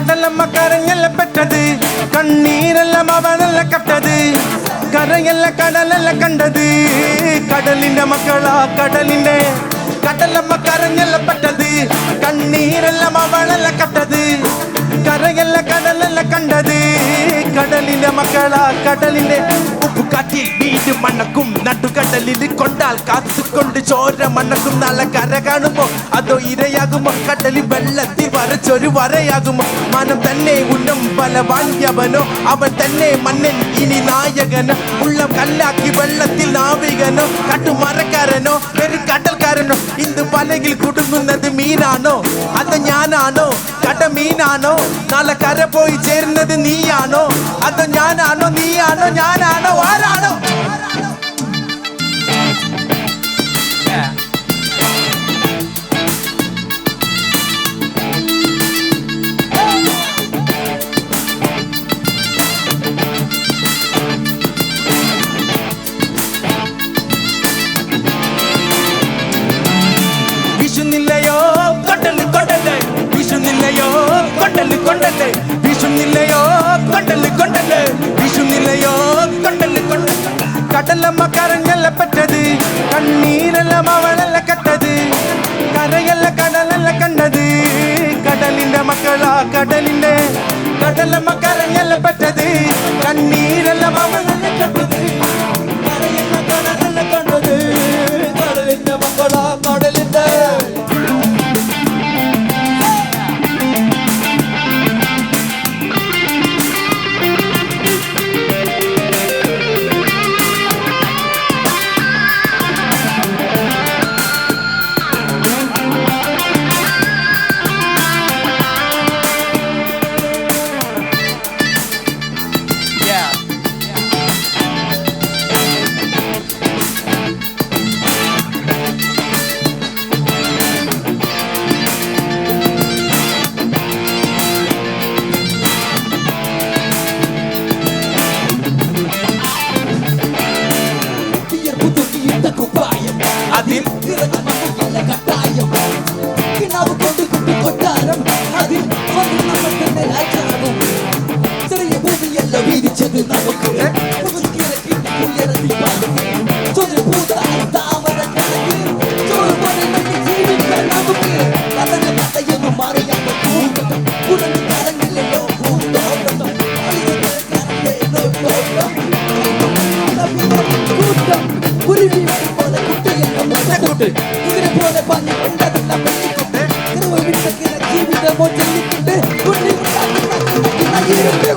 കടലമ്മ കരഞ്ഞല്ല പെട്ടത് കണ്ണീരെല്ലാം അവനല്ല കട്ടത് കരയല്ല കടലല്ല കണ്ടത് കടലിന്റെ മക്കളാ കടലിന്റെ കടലമ്മ കരഞ്ഞല്ല പെട്ടത് കണ്ണീരെല്ലാം അവളല്ല കട്ടത് കരയല്ല കടലല്ല കണ്ടത് കടലിന്റെ മക്കളാ കടലിന്റെ ഉപ്പുകാറ്റിൽ വീട് മണക്കും നടുകടലിൽ കൊണ്ടാൽ കാത്തുകൊണ്ട് ചോര മണക്കും നാളെ കര കാണുമോ അതോ ഇരയാകുമോ കടലിൽ വെള്ളത്തിൽ വരച്ചൊരു വരയാകുമോ മനം തന്നെ ഉന്നം ബലവാന്യവനോ അവൻ തന്നെ മന്നൻ ഇനി നായകനോ ഉള്ളം കല്ലാക്കി വെള്ളത്തിൽ നാവികനോ കട്ടുമരക്കാരനോ ഒരു കടൽക്കാരനോ ഇന്ന് വലയിൽ കുടുങ്ങുന്നത് മീനാണോ അത് ഞാനാണോ കടമീനാണോ നാളെ കര പോയി ചേരുന്നത് നീയാണോ അതോ ഞാനാണോ നീയാണോ ഞാനാണോ ആരാണോ വിഷുന്നില്ലയോ കൊണ്ടല് കൊണ്ടല് വിഷുന്നില്ലയോ കൊണ്ടല് കൊണ്ടല് വിഷുന്നില്ലയോ കൊണ്ടല് കൊണ്ടല് വിഷുന്നില്ലയോ കൊണ്ടല് കൊണ്ടല് കടലമ്മ കരഞ്ഞല്ല പെട്ടത് കണ്ണീരെല്ലാം അവളല്ല കട്ടത് കരയല്ല കടലല്ല കണ്ടത് കടലിന്റെ മക്കളാ കടലിന്റെ കടലമ്മ കരഞ്ഞല്ല പെട്ടത് കണ്ണീരെല്ലാം അവളല്ല കട്ടത് കരയല്ല കടലല്ല കണ്ടത് കടലിന്റെ മക്കളാ കടലിന്റെ അതിൽ ചെറിയ ഭൂമിയല്ല വീതിച്ചത് നമുക്ക് ഇതിനെ പോലെ പഞ്ഞു കൊണ്ടതല്ല പെണ്ണിക്കൊണ്ട് ജീവിതമോ ചെല്ലിക്കൊണ്ട്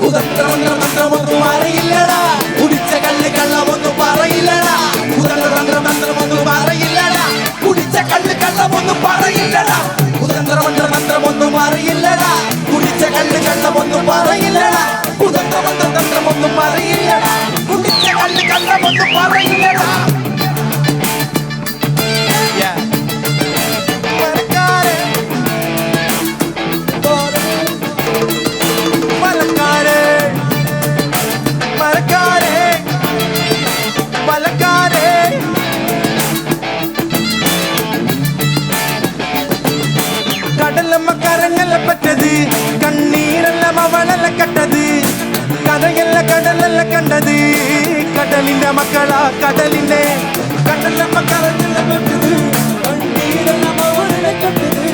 കുതന്ത്രമന്ത്രമൊന്നും അറിയില്ലടാ കുടിച്ച കല്ല് കള്ളമൊന്നും പറയില്ലടാ കുതന്ത്രമന്ത്രമൊന്നും പറയില്ലടാ കുടിച്ച കല്ല് കള്ളമൊന്നും പറയില്ലടാ കുതന്ത്രമന്ത്രമൊന്നും അറിയില്ലടാ കുടിച്ച കല്ല് കള്ളമൊന്നും പറയില്ലടാ കുതന്ത്രമന്ത്രമൊന്നും പറയില്ലടാ കുടിച്ച കല്ല് കള്ളമൊന്നും പറയില്ലടാ കടലമ്മ കരഞ്ഞല്ല പറ്റത് കണ്ണീരെല്ലാം അവളല്ല കട്ടത് കരയല്ല കടലല്ല കണ്ടത് കടലിന്റെ മക്കളാ കടലിന്റെ കടലമ്മ കരഞ്ഞല്ല പറ്റത് കണ്ണീരെല്ലാം അവളല്ല കട്ടത്